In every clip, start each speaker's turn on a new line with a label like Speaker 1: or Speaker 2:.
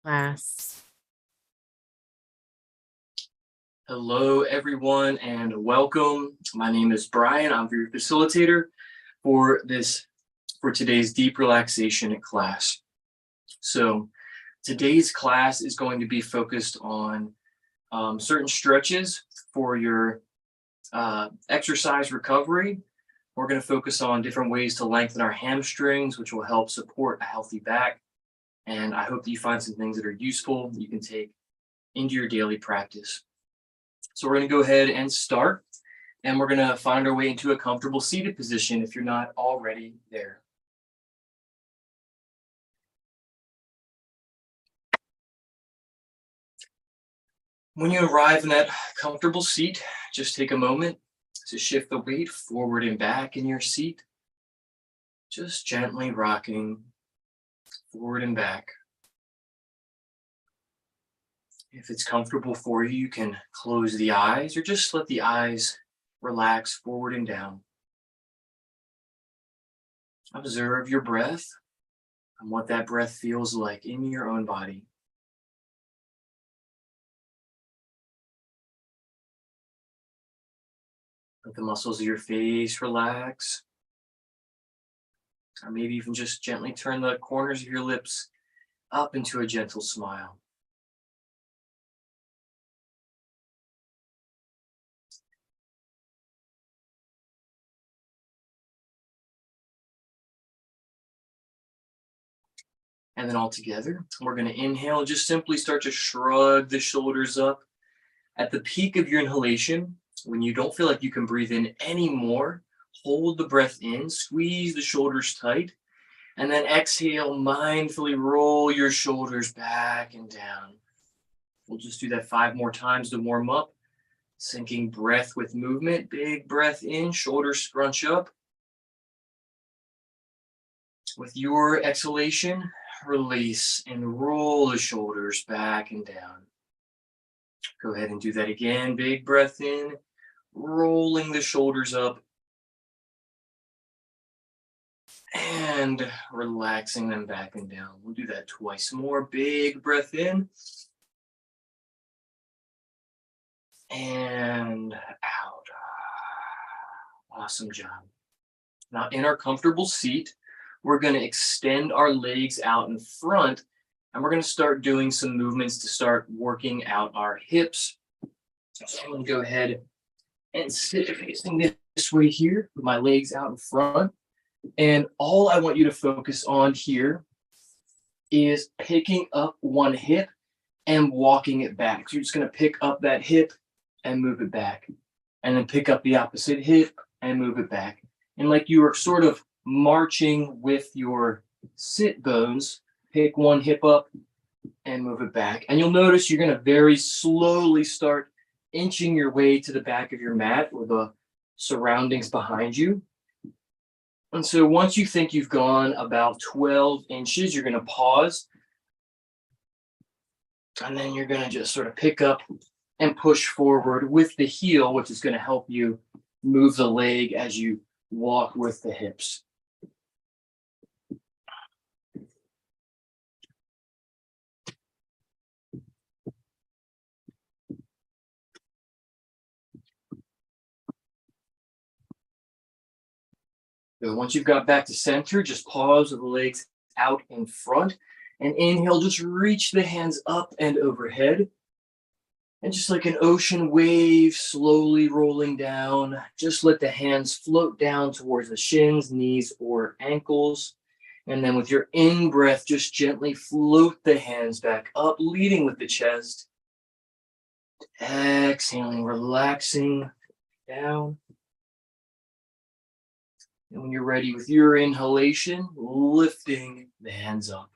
Speaker 1: class.
Speaker 2: Hello, everyone, and welcome. My name is Brian. I'm your facilitator for today's deep relaxation class. So today's class is going to be focused on certain stretches for your exercise recovery. We're going to focus on different ways to lengthen our hamstrings, which will help support a healthy back. And I hope that you find some things that are useful that you can take into your daily practice. So we're going to go ahead and start, and we're going to find our way into a comfortable seated position if you're not already there. When you arrive in that comfortable seat, just take a moment to shift the weight forward and back in your seat, just gently rocking forward and back. If it's comfortable for you, you can close the eyes or just let the eyes relax forward and down. Observe your breath and what that breath feels like in your own body. Let the muscles of your face relax. Or maybe even just gently turn the corners of your lips up into a gentle smile. And then all together, we're going to inhale and just simply start to shrug the shoulders up. At the peak of your inhalation, when you don't feel like you can breathe in anymore, hold the breath in, squeeze the shoulders tight, and then exhale, mindfully roll your shoulders back and down. We'll just do that 5 more times to warm up. Syncing breath with movement. Big breath in, shoulders scrunch up. With your exhalation, release and roll the shoulders back and down. Go ahead and do that again. Big breath in, rolling the shoulders up and relaxing them back and down. We'll do that twice more. Big breath in and out. Awesome job. Now, in our comfortable seat, we're going to extend our legs out in front, and we're going to start doing some movements to start working out our hips. So I'm going to go ahead and sit facing this way here with my legs out in front. And all I want you to focus on here is picking up one hip and walking it back. So you're just going to pick up that hip and move it back. And then pick up the opposite hip and move it back. And like you are sort of marching with your sit bones, pick one hip up and move it back. And you'll notice you're going to very slowly start inching your way to the back of your mat or the surroundings behind you. And so once you think you've gone about 12 inches, you're going to pause. And then you're going to just sort of pick up and push forward with the heel, which is going to help you move the leg as you walk with the hips. So once you've got back to center, just pause with the legs out in front and inhale, just reach the hands up and overhead. And just like an ocean wave slowly rolling down, just let the hands float down towards the shins, knees, or ankles. And then with your in-breath, just gently float the hands back up, leading with the chest. Exhaling, relaxing down. And when you're ready with your inhalation, lifting the hands up.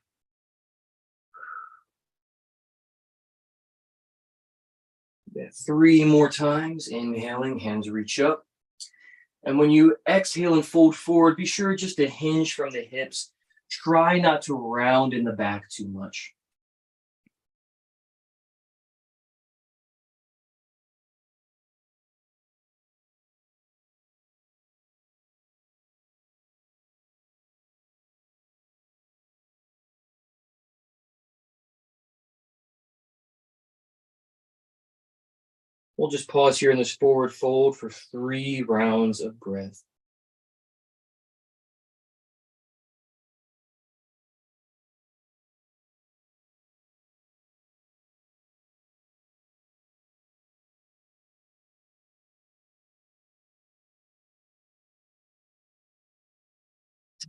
Speaker 2: Yeah, 3 more times, inhaling, hands reach up. And when you exhale and fold forward, be sure just to hinge from the hips. Try not to round in the back too much. We'll just pause here in this forward fold for 3 rounds of breath.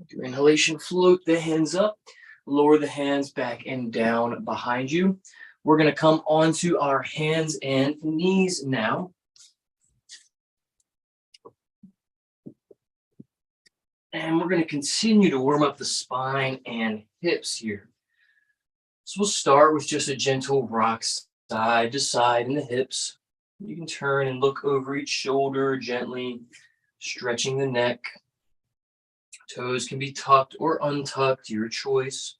Speaker 2: Your inhalation, float the hands up, lower the hands back and down behind you. We're going to come onto our hands and knees now. And we're going to continue to warm up the spine and hips here. So we'll start with just a gentle rock side to side in the hips. You can turn and look over each shoulder gently, stretching the neck. Toes can be tucked or untucked, your choice.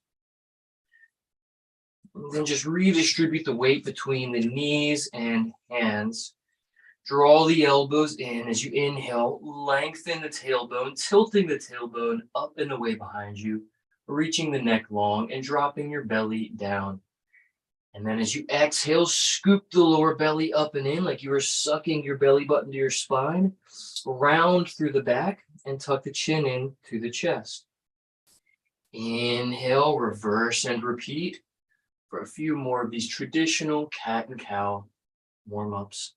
Speaker 2: And then just redistribute the weight between the knees and hands. Draw the elbows in as you inhale, lengthen the tailbone, tilting the tailbone up and away behind you, reaching the neck long and dropping your belly down. And then as you exhale, scoop the lower belly up and in like you are sucking your belly button to your spine, round through the back and tuck the chin in to the chest. Inhale, reverse and repeat for a few more of these traditional cat and cow warm-ups.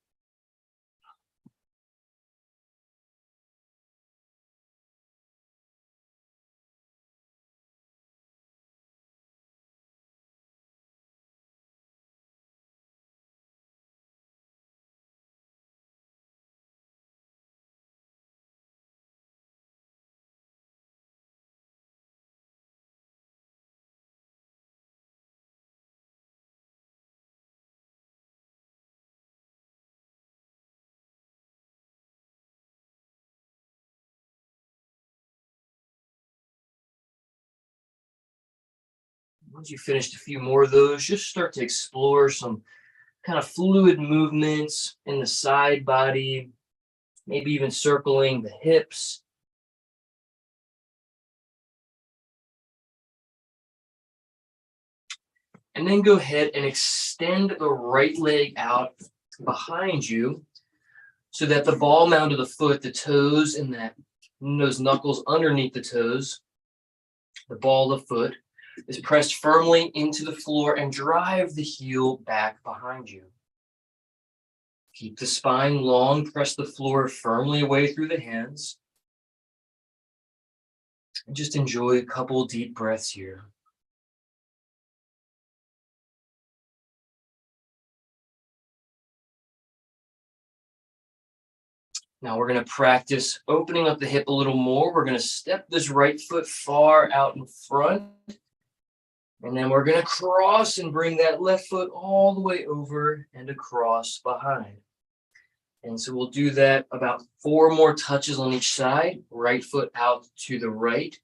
Speaker 2: Once you've finished a few more of those, just start to explore some kind of fluid movements in the side body, maybe even circling the hips. And then go ahead and extend the right leg out behind you so that the ball mound of the foot, the toes, and those knuckles underneath the toes, the ball of the foot, is pressed firmly into the floor and drive the heel back behind you. Keep the spine long, press the floor firmly away through the hands. And just enjoy a couple deep breaths here. Now we're going to practice opening up the hip a little more. We're going to step this right foot far out in front. And then we're going to cross and bring that left foot all the way over and across behind. And so we'll do that about 4 more touches on each side. Right foot out to the right.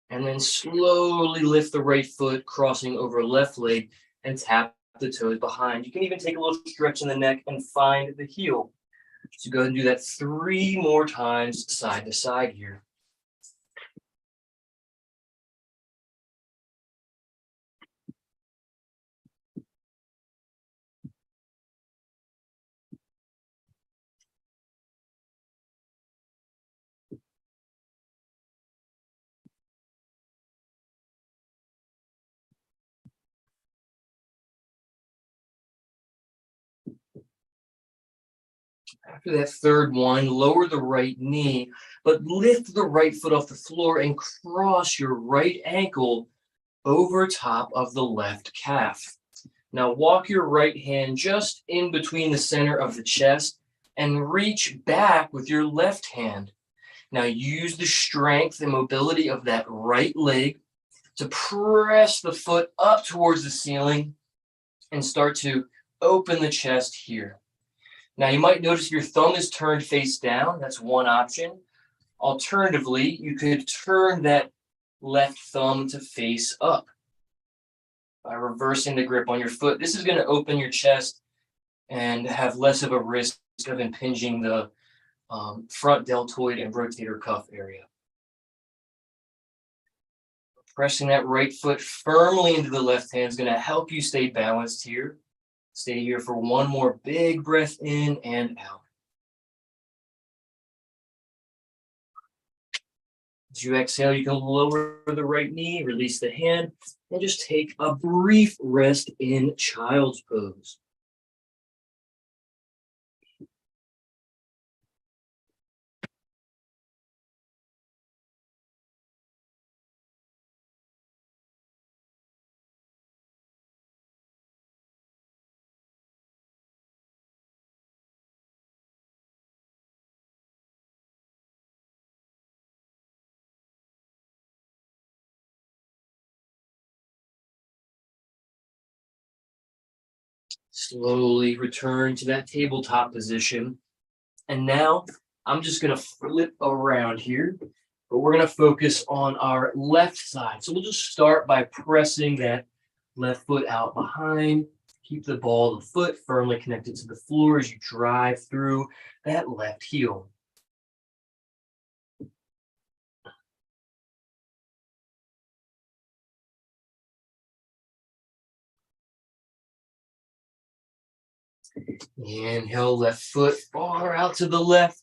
Speaker 2: And then slowly lift the right foot, crossing over left leg and tap the toes behind. You can even take a little stretch in the neck and find the heel. So go ahead and do that 3 more times side to side here. After that third one, lower the right knee, but lift the right foot off the floor and cross your right ankle over top of the left calf. Now walk your right hand just in between the center of the chest and reach back with your left hand. Now use the strength and mobility of that right leg to press the foot up towards the ceiling and start to open the chest here. Now you might notice your thumb is turned face down. That's one option. Alternatively, you could turn that left thumb to face up by reversing the grip on your foot. This is going to open your chest and have less of a risk of impinging the front deltoid and rotator cuff area. Pressing that right foot firmly into the left hand is going to help you stay balanced here. Stay here for one more big breath in and out. As you exhale, you can lower the right knee, release the hand, and just take a brief rest in child's pose. Slowly return to that tabletop position. And now I'm just going to flip around here, but we're going to focus on our left side. So we'll just start by pressing that left foot out behind. Keep the ball of the foot firmly connected to the floor as you drive through that left heel. Inhale, left foot far out to the left.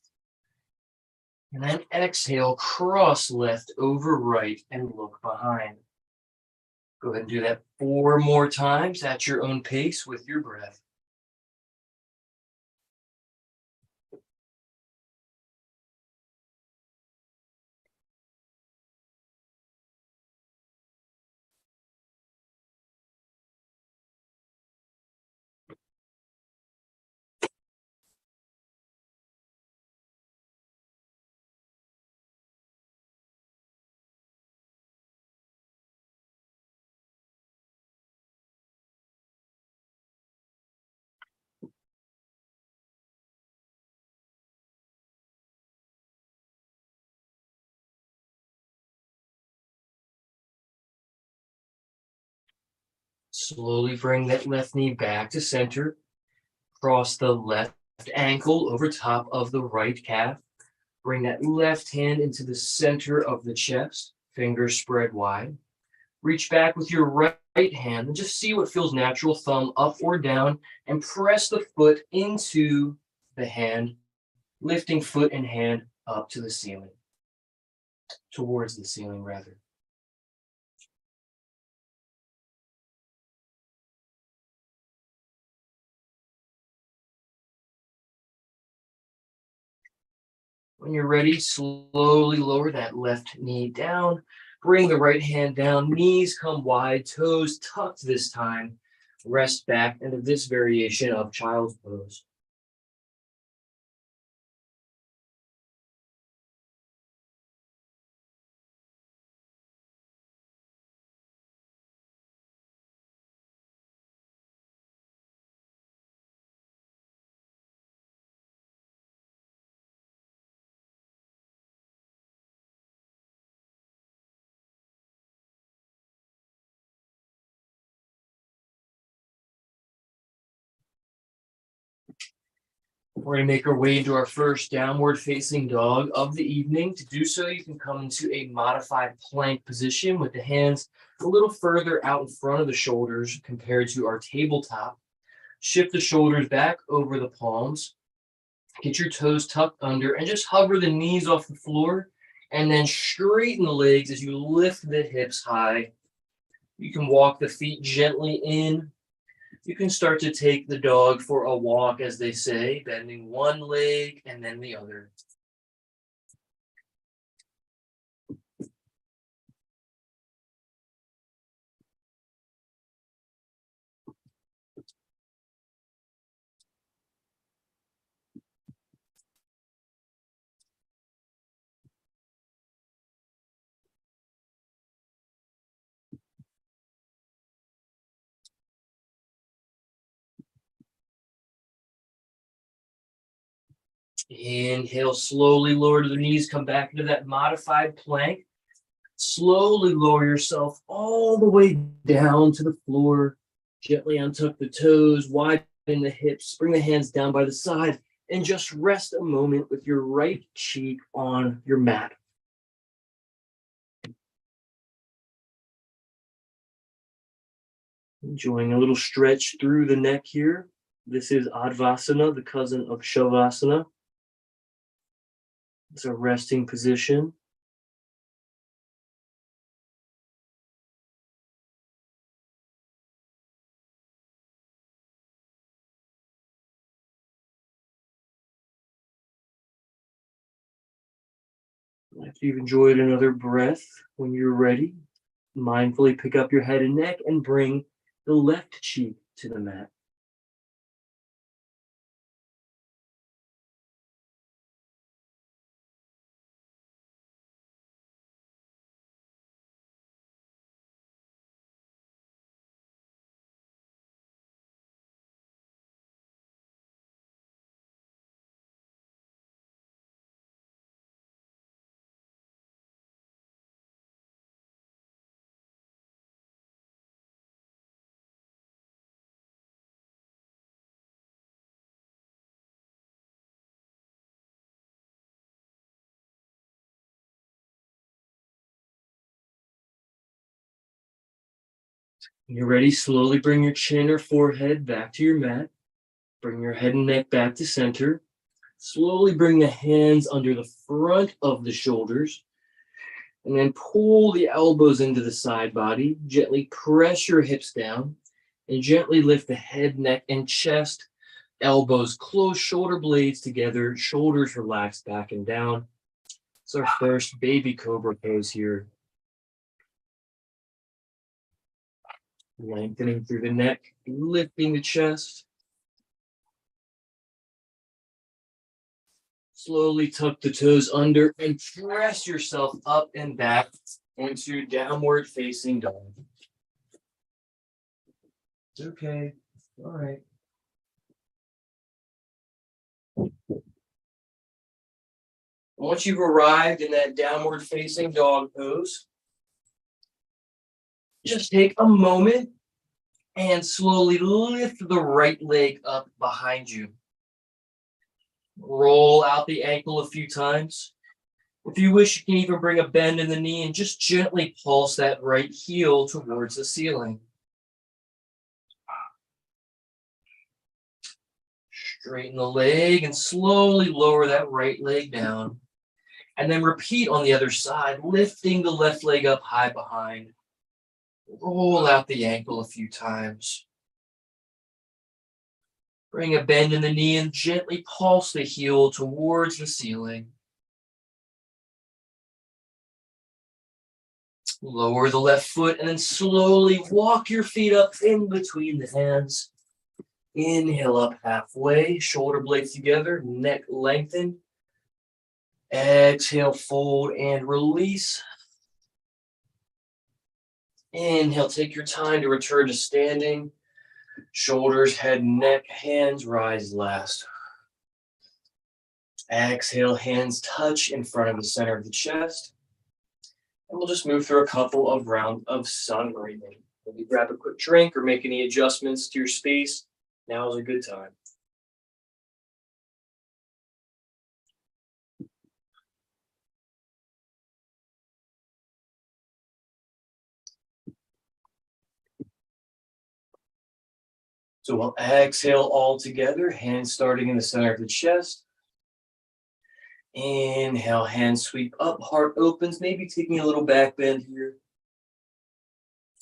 Speaker 2: And then exhale, cross left over right and look behind. Go ahead and do that 4 more times at your own pace with your breath. Slowly bring that left knee back to center. Cross the left ankle over top of the right calf. Bring that left hand into the center of the chest, fingers spread wide. Reach back with your right hand and just see what feels natural, thumb up or down, and press the foot into the hand, lifting foot and hand up to the ceiling, towards the ceiling rather. When you're ready, slowly lower that left knee down. Bring the right hand down. Knees come wide, toes tucked this time. Rest back into this variation of child's pose. We're going to make our way into our first downward facing dog of the evening. To do so, you can come into a modified plank position with the hands a little further out in front of the shoulders compared to our tabletop. Shift the shoulders back over the palms. Get your toes tucked under and just hover the knees off the floor and then straighten the legs as you lift the hips high. You can walk the feet gently in. You can start to take the dog for a walk, as they say, bending one leg and then the other. Inhale, slowly lower to the knees, come back into that modified plank. Slowly lower yourself all the way down to the floor. Gently untuck the toes, widen the hips, bring the hands down by the side, and just rest a moment with your right cheek on your mat. Enjoying a little stretch through the neck here. This is Advasana, the cousin of Shavasana. It's a resting position. After you've enjoyed another breath, when you're ready, mindfully pick up your head and neck and bring the left cheek to the mat. When you're ready, slowly bring your chin or forehead back to your mat. Bring your head and neck back to center. Slowly bring the hands under the front of the shoulders. And then pull the elbows into the side body. Gently press your hips down. And gently lift the head, neck, and chest. Elbows close, shoulder blades together. Shoulders relaxed back and down. It's our first baby cobra pose here. Lengthening through the neck, lifting the chest. Slowly tuck the toes under and press yourself up and back into downward facing dog. It's okay. All right. Once you've arrived in that downward facing dog pose, just take a moment and slowly lift the right leg up behind you. Roll out the ankle a few times. If you wish, you can even bring a bend in the knee and just gently pulse that right heel towards the ceiling. Straighten the leg and slowly lower that right leg down. And then repeat on the other side, lifting the left leg up high behind. Roll out the ankle a few times. Bring a bend in the knee and gently pulse the heel towards the ceiling. Lower the left foot and then slowly walk your feet up in between the hands. Inhale up halfway, shoulder blades together, neck lengthened. Exhale, fold and release. Inhale, take your time to return to standing. Shoulders, head, neck, hands rise last. Exhale, hands touch in front of the center of the chest. And we'll just move through a couple of rounds of sun breathing. Maybe grab a quick drink or make any adjustments to your space. Now is a good time. So we'll exhale all together, hands starting in the center of the chest. Inhale, hands sweep up, heart opens, maybe taking a little back bend here.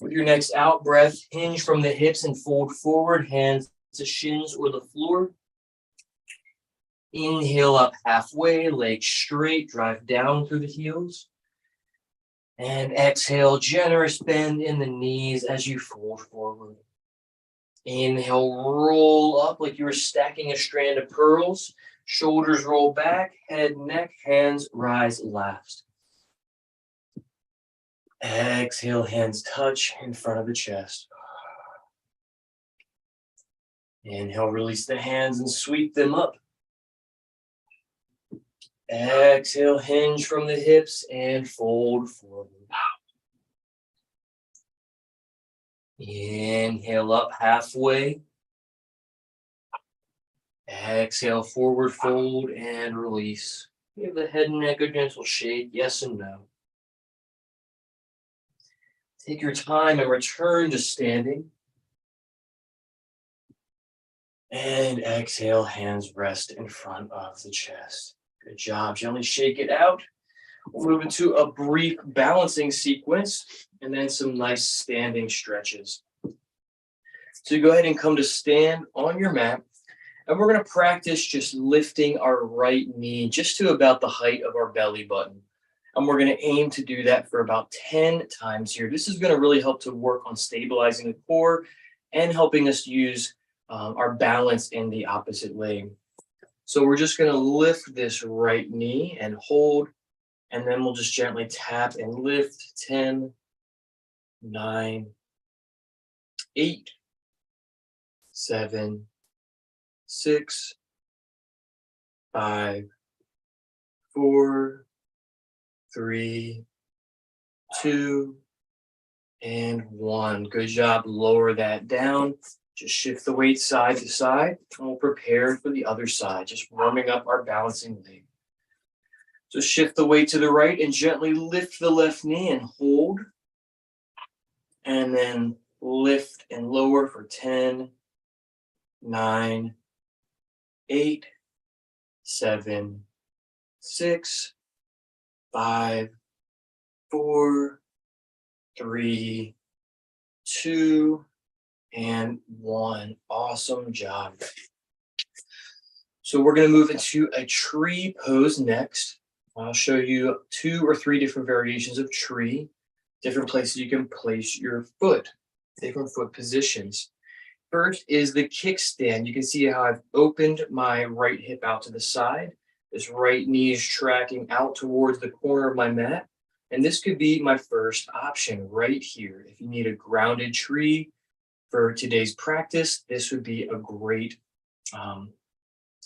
Speaker 2: With your next out breath, hinge from the hips and fold forward, hands to shins or the floor. Inhale up halfway, legs straight, drive down through the heels. And exhale, generous bend in the knees as you fold forward. Inhale, roll up like you were stacking a strand of pearls. Shoulders roll back, head, neck, hands rise last. Exhale, hands touch in front of the chest. Inhale, release the hands and sweep them up. Exhale, hinge from the hips and fold forward. Inhale up halfway. Exhale, forward fold and release. Give the head and neck a gentle shake, yes and no. Take your time and return to standing. And exhale, hands rest in front of the chest. Good job. Gently shake it out. We'll move into a brief balancing sequence and then some nice standing stretches. So you go ahead and come to stand on your mat, and we're going to practice just lifting our right knee just to about the height of our belly button. And we're going to aim to do that for about 10 times here. This is going to really help to work on stabilizing the core and helping us use our balance in the opposite leg. So we're just going to lift this right knee and hold, and then we'll just gently tap and lift. 10, 9, 8, 7, 6, 5, 4, 3, 2, and 1. Good job. Lower that down. Just shift the weight side to side, and we'll prepare for the other side, just warming up our balancing leg. So shift the weight to the right and gently lift the left knee and hold. And then lift and lower for 10, 9, 8, 7, 6, 5, 4, 3, 2, and 1. Awesome job. So we're going to move into a tree pose next. I'll show you 2 or 3 different variations of tree, different places you can place your foot, different foot positions. First is the kickstand. You can see how I've opened my right hip out to the side. This right knee is tracking out towards the corner of my mat. And this could be my first option right here. If you need a grounded tree for today's practice, this would be a great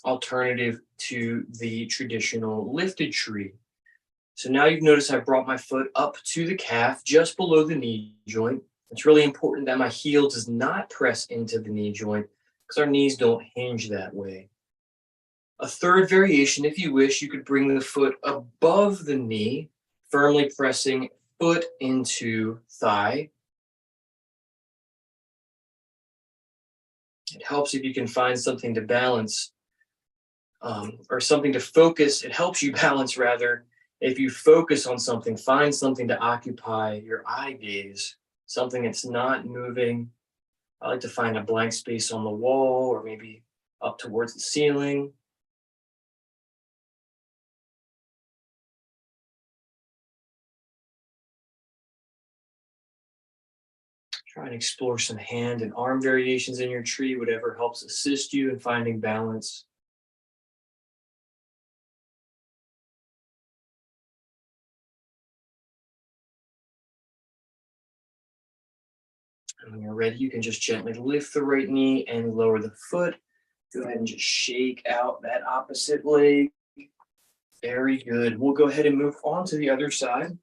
Speaker 2: alternative to the traditional lifted tree. So now you've noticed I brought my foot up to the calf, just below the knee joint. It's really important that my heel does not press into the knee joint because our knees don't hinge that way. A third variation, if you wish, you could bring the foot above the knee, firmly pressing foot into thigh. It helps if you can find something to balance or something to focus. It helps you balance rather. If you focus on something, find something to occupy your eye gaze, something that's not moving. I like to find a blank space on the wall or maybe up towards the ceiling. Try and explore some hand and arm variations in your tree, whatever helps assist you in finding balance. And when you're ready, you can just gently lift the right knee and lower the foot. Go ahead and just shake out that opposite leg. Very good. We'll go ahead and move on to the other side.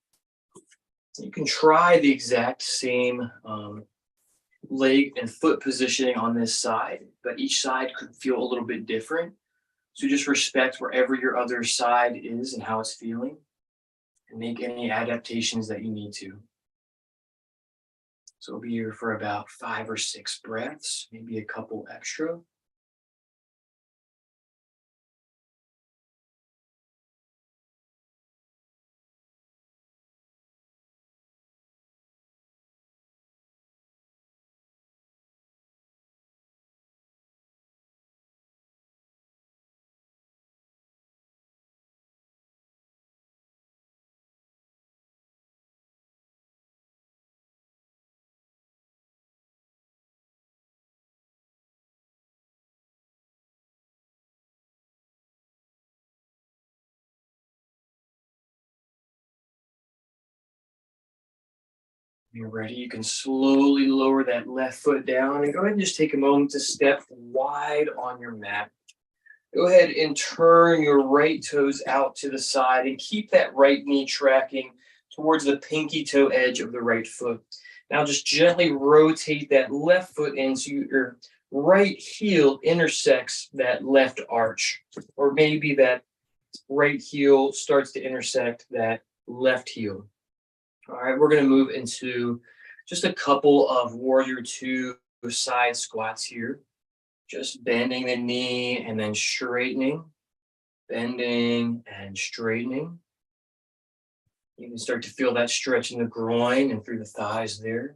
Speaker 2: You can try the exact same leg and foot positioning on this side, but each side could feel a little bit different. So just respect wherever your other side is and how it's feeling, and make any adaptations that you need to. So we'll be here for about 5 or 6 breaths, maybe a couple extra. When you're ready, you can slowly lower that left foot down and go ahead and just take a moment to step wide on your mat. Go ahead and turn your right toes out to the side and keep that right knee tracking towards the pinky toe edge of the right foot. Now just gently rotate that left foot in so your right heel intersects that left arch, or maybe that right heel starts to intersect that left heel. All right, we're going to move into just a couple of warrior 2 side squats here. Just bending the knee and then straightening, bending and straightening. You can start to feel that stretch in the groin and through the thighs there.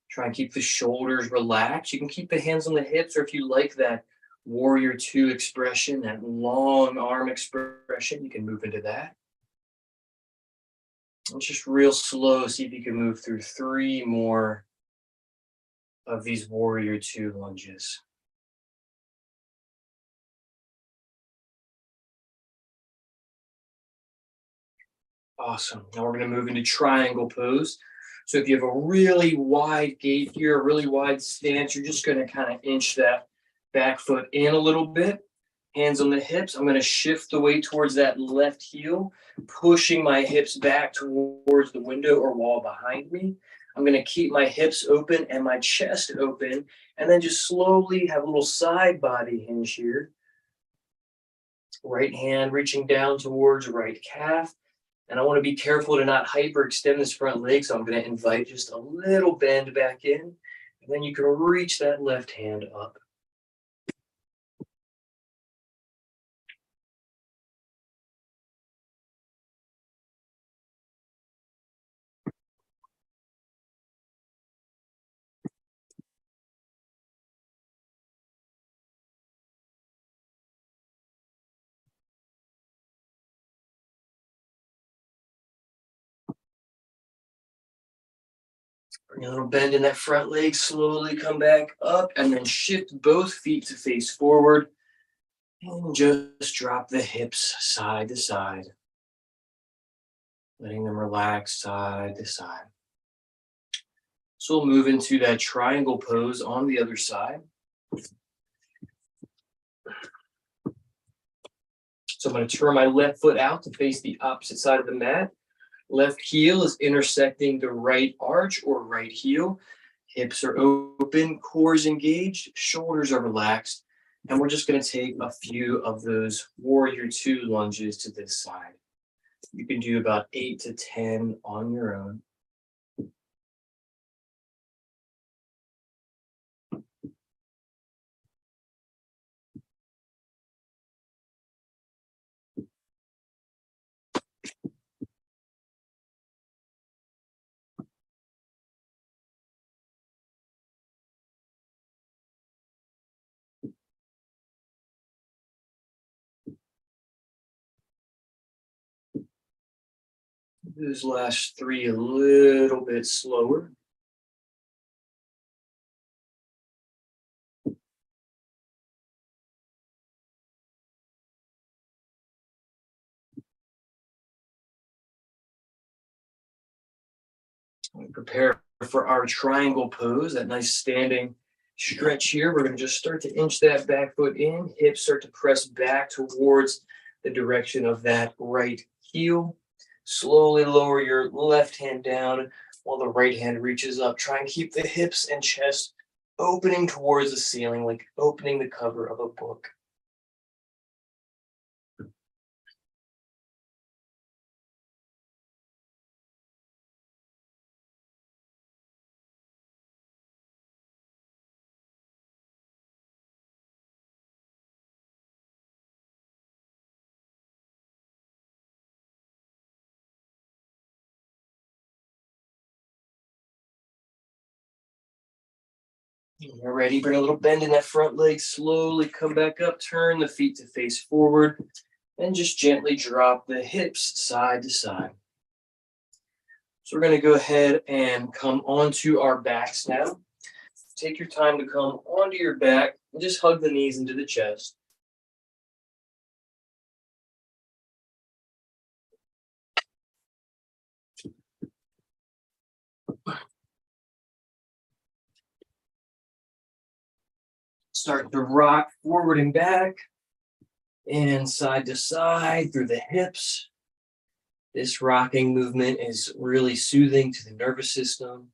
Speaker 2: Try and keep the shoulders relaxed. You can keep the hands on the hips, or if you like that warrior two expression, that long arm expression, you can move into that. And just real slow, see if you can move through 3 more of these warrior two lunges. Awesome. Now we're going to move into triangle pose. So if you have a really wide gait here, a really wide stance, you're just going to kind of inch that back foot in a little bit. Hands on the hips. I'm going to shift the weight towards that left heel, pushing my hips back towards the window or wall behind me. I'm going to keep my hips open and my chest open, and then just slowly have a little side body hinge here. Right hand reaching down towards right calf. And I want to be careful to not hyperextend this front leg, so I'm going to invite just a little bend back in, and then you can reach that left hand up. Bring a little bend in that front leg, slowly come back up, and then shift both feet to face forward, and just drop the hips side to side, letting them relax side to side. So we'll move into that triangle pose on the other side. So I'm going to turn my left foot out to face the opposite side of the mat. Left heel is intersecting the right arch or right heel. Hips are open, core is engaged, shoulders are relaxed. And we're just going to take a few of those warrior two lunges to this side. You can do about 8 to 10 on your own. Those last 3 a little bit slower. We prepare for our triangle pose, that nice standing stretch here. We're going to just start to inch that back foot in. Hips start to press back towards the direction of that right heel. Slowly lower your left hand down while the right hand reaches up. Try and keep the hips and chest opening towards the ceiling, like opening the cover of a book. When you're ready, bring a little bend in that front leg, slowly come back up, turn the feet to face forward, and just gently drop the hips side to side. So we're going to go ahead and come onto our backs now. Take your time to come onto your back and just hug the knees into the chest. Start to rock forward and back and side to side through the hips. This rocking movement is really soothing to the nervous system.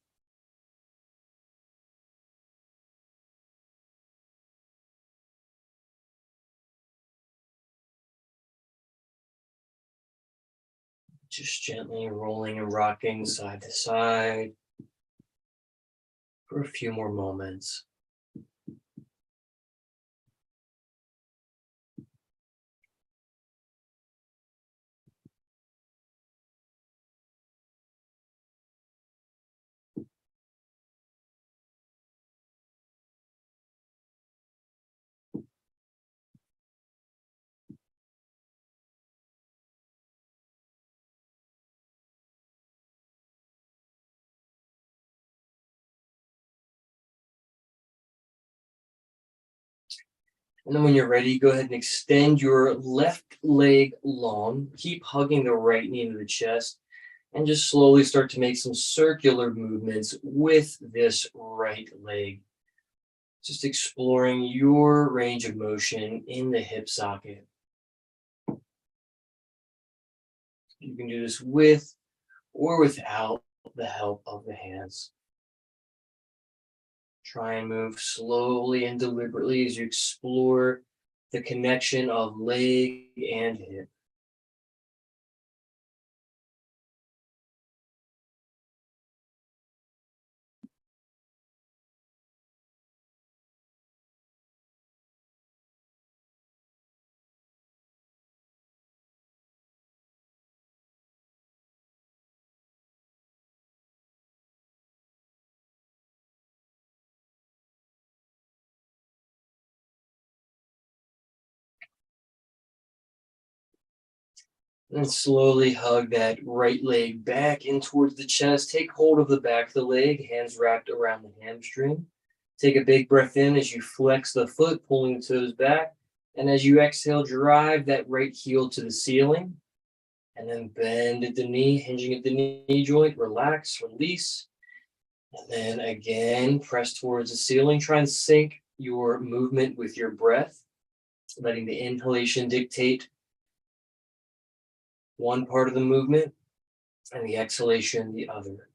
Speaker 2: Just gently rolling and rocking side to side for a few more moments. And then when you're ready, go ahead and extend your left leg long. Keep hugging the right knee into the chest and just slowly start to make some circular movements with this right leg. Just exploring your range of motion in the hip socket. You can do this with or without the help of the hands. Try and move slowly and deliberately as you explore the connection of leg and hip. And slowly hug that right leg back in towards the chest. Take hold of the back of the leg, hands wrapped around the hamstring. Take a big breath in as you flex the foot, pulling the toes back. And as you exhale, drive that right heel to the ceiling. And then bend at the knee, hinging at the knee joint. Relax, release. And then again, press towards the ceiling. Try and sync your movement with your breath, letting the inhalation dictate one part of the movement and the exhalation the other.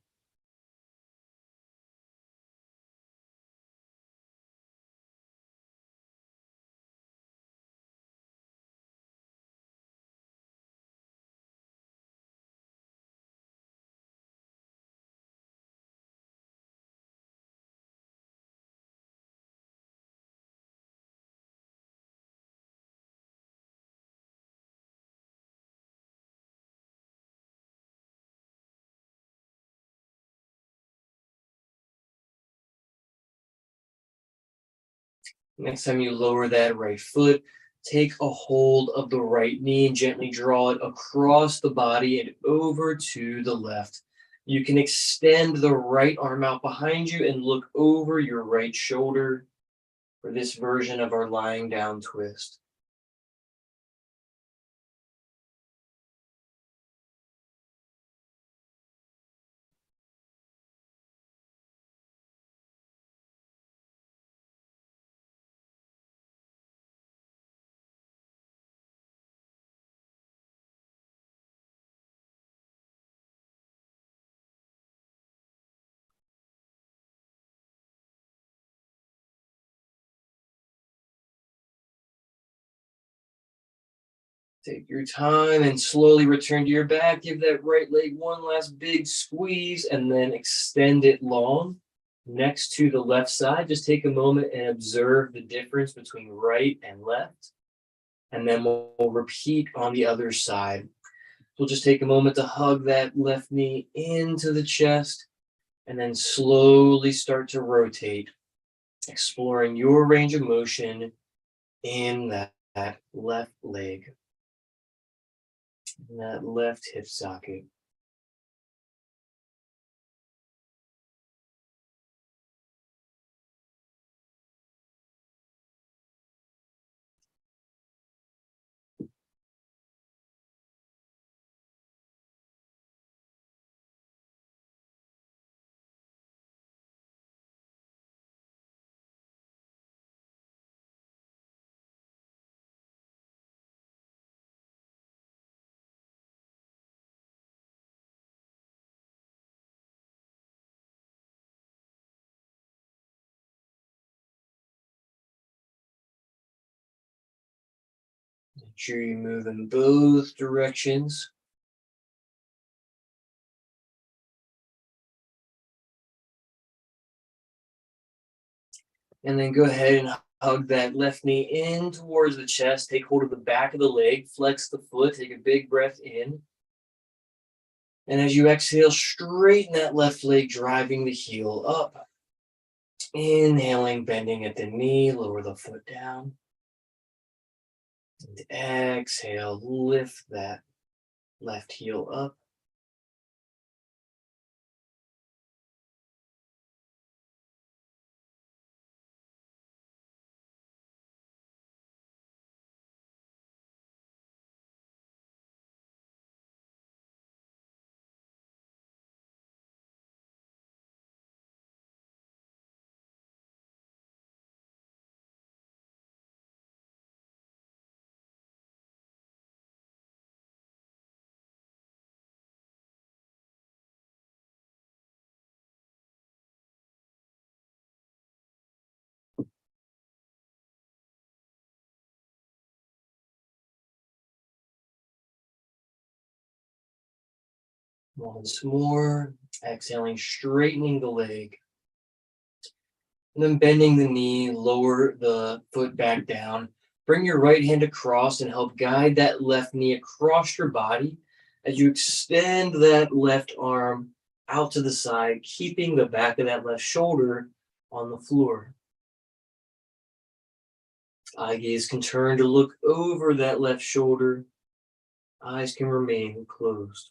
Speaker 2: Next time you lower that right foot, take a hold of the right knee and gently draw it across the body and over to the left. You can extend the right arm out behind you and look over your right shoulder for this version of our lying down twist. Take your time and slowly return to your back. Give that right leg one last big squeeze and then extend it long next to the left side. Just take a moment and observe the difference between right and left. And then we'll repeat on the other side. We'll just take a moment to hug that left knee into the chest and then slowly start to rotate, exploring your range of motion in that left leg, in that left hip socket. Make sure you move in both directions. And then go ahead and hug that left knee in towards the chest. Take hold of the back of the leg, flex the foot, take a big breath in. And as you exhale, straighten that left leg, driving the heel up. Inhaling, bending at the knee, lower the foot down. And exhale, lift that left heel up. Once more, exhaling, straightening the leg. And then bending the knee, lower the foot back down. Bring your right hand across and help guide that left knee across your body as you extend that left arm out to the side, keeping the back of that left shoulder on the floor. Eye gaze can turn to look over that left shoulder. Eyes can remain closed.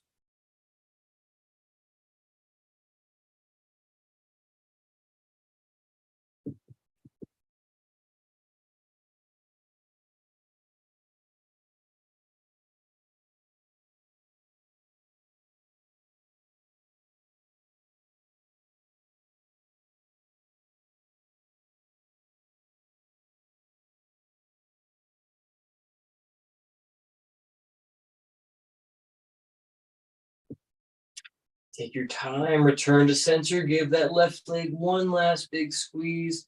Speaker 2: Take your time, return to center, give that left leg one last big squeeze,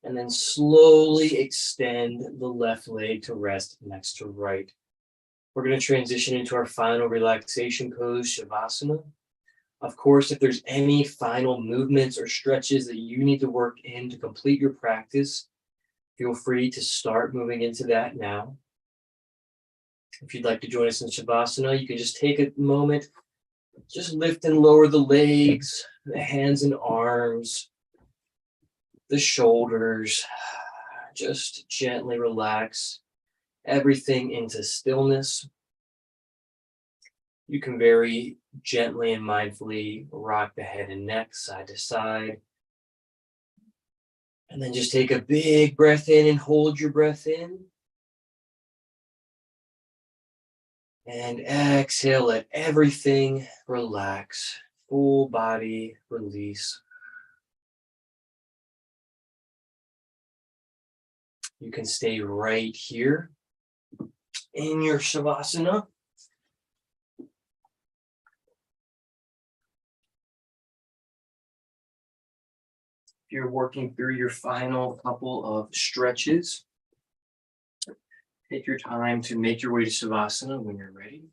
Speaker 2: and then slowly extend the left leg to rest next to right. We're going to transition into our final relaxation pose, Shavasana. Of course, if there's any final movements or stretches that you need to work in to complete your practice, feel free to start moving into that now. If you'd like to join us in Shavasana, you can just take a moment, just lift and lower the legs, the hands and arms, the shoulders. Just gently relax everything into stillness. You can very gently and mindfully rock the head and neck side to side. And then just take a big breath in and hold your breath in. And exhale, let everything relax. Full body release. You can stay right here in your Shavasana. If you're working through your final couple of stretches, take your time to make your way to Shavasana when you're ready.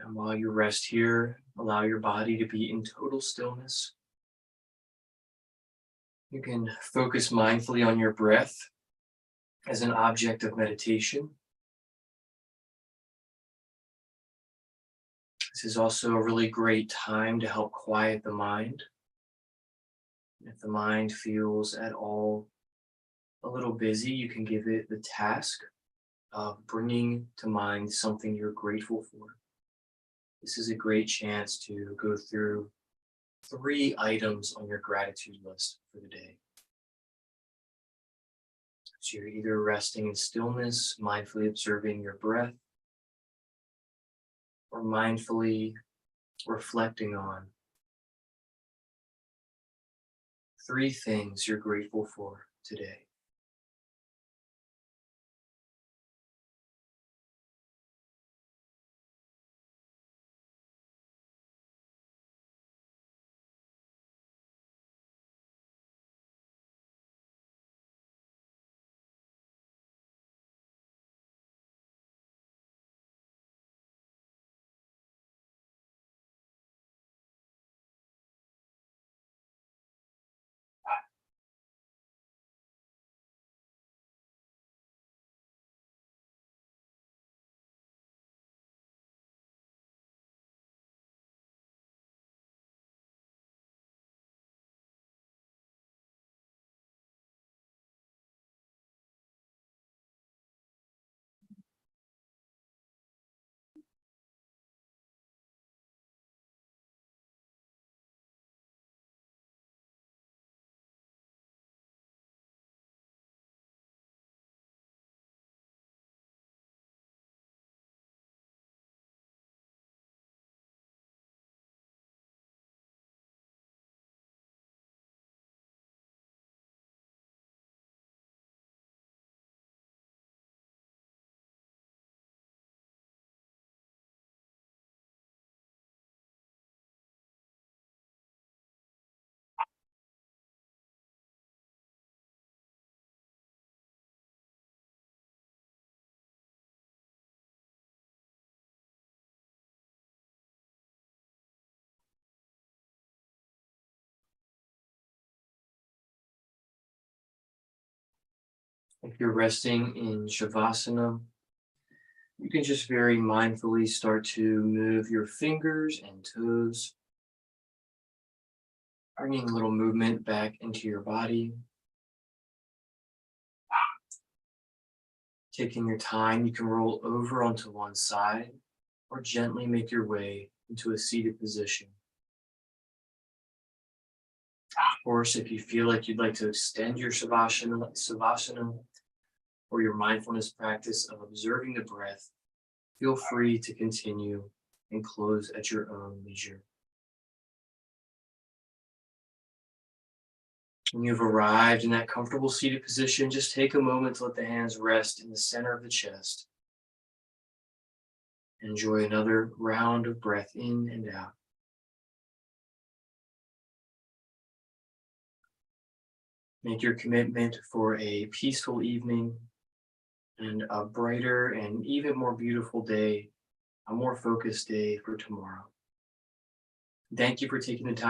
Speaker 2: And while you rest here, allow your body to be in total stillness. You can focus mindfully on your breath as an object of meditation. This is also a really great time to help quiet the mind. If the mind feels at all a little busy, you can give it the task of bringing to mind something you're grateful for. This is a great chance to go through 3 items on your gratitude list for the day. So you're either resting in stillness, mindfully observing your breath, or mindfully reflecting on 3 things you're grateful for today. If you're resting in Shavasana, you can just very mindfully start to move your fingers and toes, bringing a little movement back into your body. Taking your time, you can roll over onto one side or gently make your way into a seated position. Of course, if you feel like you'd like to extend your savasana or your mindfulness practice of observing the breath, feel free to continue and close at your own leisure. When you've arrived in that comfortable seated position, just take a moment to let the hands rest in the center of the chest. Enjoy another round of breath in and out. Make your commitment for a peaceful evening and a brighter and even more beautiful day, a more focused day for tomorrow. Thank you for taking the time.